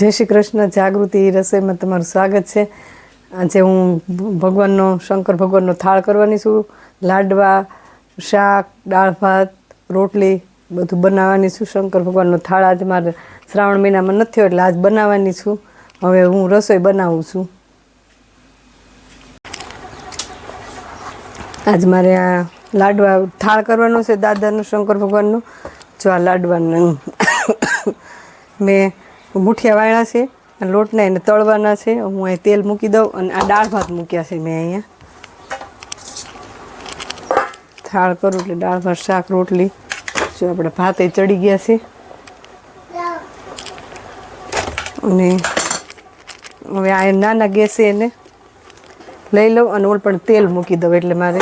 जय श्री कृष्ण। जागृति रसोई में तमारुं स्वागत है। आज हूँ भगवान शंकर भगवान थाळ करवानी छूं। लाडवा, शाक, दाळ भात, रोटली बधु बनाववानी छूं। शंकर भगवान थाळ आज मारे श्रावण महीना में नथी एटले आज बनाववानी छूं। हवे हूँ रसोई बनावुं छूं। आज मारे आ लाडवा थाळ करवानो छे दादानो शंकर भगवाननो। जो आ लाडवानो मैं मुठिया वाळ्या छे, लोटने એને તળવાના છે। હું અહીં તેલ મૂકી દઉં અને આ દાળ ભાત મૂક્યા છે મેં અહીંયા। થાળ કરું એટલે દાળ ભાત શાક રોટલી જો આપણે ભાતે ચડી ગયા છે અને હવે આ નાના ગેસે એને લઈ લઉં અને ઓલ પણ તેલ મૂકી દઉં એટલે મારે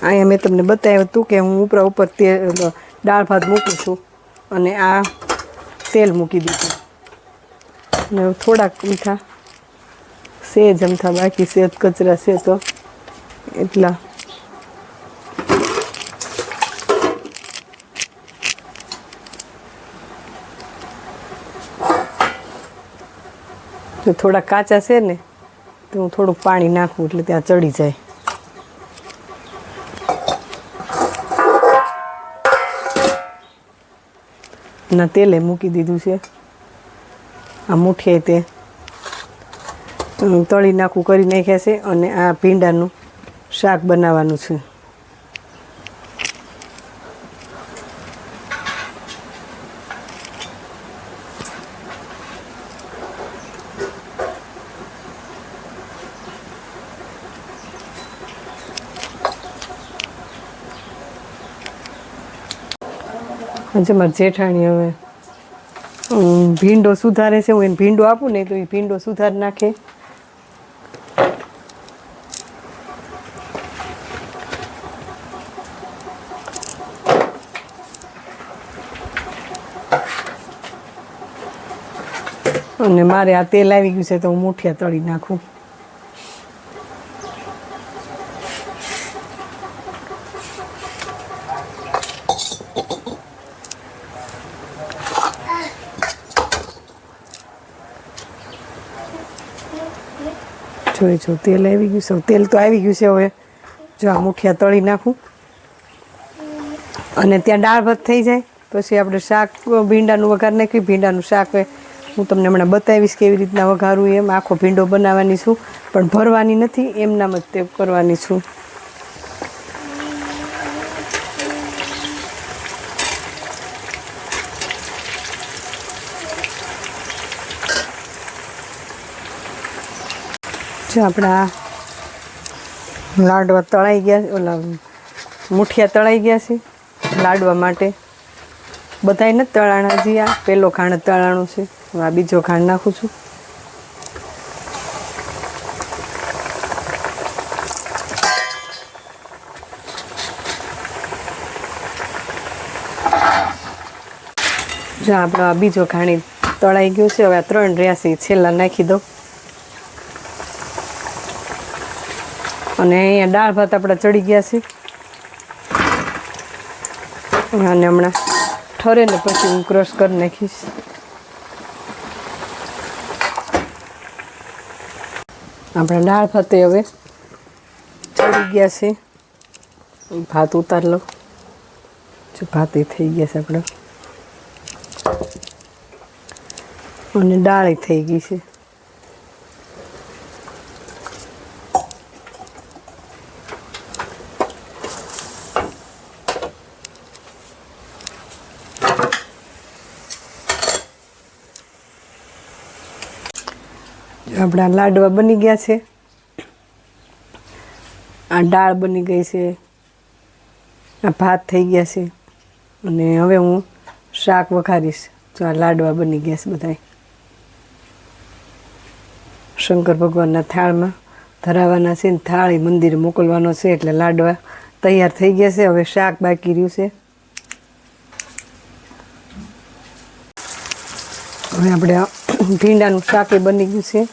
અહીંયા મેં તમને બતાવ્યું હતું કે હું ઉપર તેલ દાળ ભાત મૂકું છું અને આ તેલ મૂકી દીધું અને થોડાક મીઠા સેજ અમથા બાકી સેજ કચરા છે તો એટલા તો થોડા કાચા છે ને તો હું થોડુંક પાણી નાખું એટલે ત્યાં ચડી જાય। ना तेले मूकी दीधुं छे। आ मुठिया ते तળી નાખું કરી નાખ્યા છે અને આ ભીંડાનું શાક બનાવવાનું છે। આજે મારા જેઠાણી હવે ભીંડો સુધારે છે। હું એને ભીંડો આપું ને તો એ ભીંડો સુધારી નાખે। અને મારે આ તેલ આવી ગયું છે તો હું મુઠિયા તળી નાખું। જોઈ જો તેલ આવી ગયું છે। તેલ તો આવી ગયું છે। હવે જો આ મુઠિયા તળી નાખું અને ત્યાં દાળ ભાત થઈ જાય પછી આપણે શાક ભીંડાનું વઘાર નાખી। ભીંડાનું શાક હું તમને હમણાં બતાવીશ કેવી રીતના વઘારું એમ। આખો ભીંડો બનાવવાની છું પણ ભરવાની નથી, એમનામ જ તે કરવાની છું। આપણા લાડવા તળાઈ ગયા, ઓલા મુઠિયા તળાઈ ગયા છે લાડવા માટે। બધાય નથી તળાણા હજી, આ પહેલો ખાંડ તળાણું છે। આ બીજો ખાંડ નાખું છું। જો આપણો આ બીજો ખાંડ તળાઈ ગયો છે। હવે આ 3 રહ્યા છે છેલ્લા નાખી દઉં અને અહીંયા દાળ ભાત આપણા ચડી ગયા છે અને હમણાં ઠરે ને પછી હું ક્રશ કરી નાખીશ। આપણા દાળ ભાતે હવે ચડી ગયા છે। ભાત ઉતાર લો જો ભાતે થઈ ગયા છે આપણે અને દાળ થઈ ગઈ છે। આપણા લાડવા બની ગયા છે। આ દાળ બની ગઈ છે, આ ભાત થઈ ગયા છે અને હવે હું શાક વઘારીશ। જો આ લાડવા બની ગયા છે બધાય શંકર ભગવાનના થાળમાં ધરાવવાના છે ને થાળી મંદિરે મોકલવાનો છે એટલે લાડવા તૈયાર થઈ ગયા છે। હવે શાક બાકી રહ્યું છે। હવે આપણે ભીંડાનું શાક બની ગયું છે।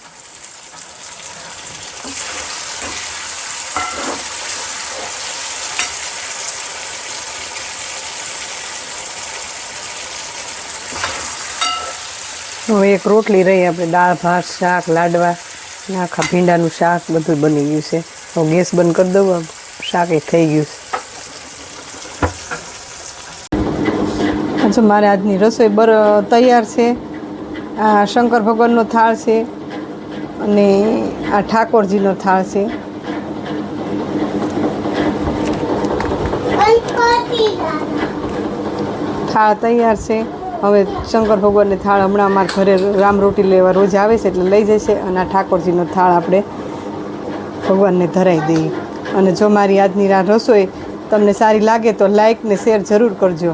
હવે એક રોટલી રહી, આપણે દાળ ભાત શાક લાડવા ને આખા ભીંડાનું શાક બધું બની ગયું છે. હવે ગેસ બંધ કરી દઉં, શાક એ થઈ ગયું છે. જો મારે આજની રસોઈ તૈયાર છે. આ શંકર ભગવાનનો થાળ છે અને આ ઠાકોરજીનો થાળ છે. થાળ તૈયાર છે. હવે શંકર ભગવાનની થાળ હમણાં અમારા ઘરે રામ રોટી લેવા રોજ આવે છે એટલે લઈ જશે, અને આ ઠાકોરજીનો થાળ આપણે ભગવાનને ધરાવી દઈએ. અને જો મારી આજની આ રસોઈ તમને સારી લાગે તો લાઈક ને શેર જરૂર કરજો.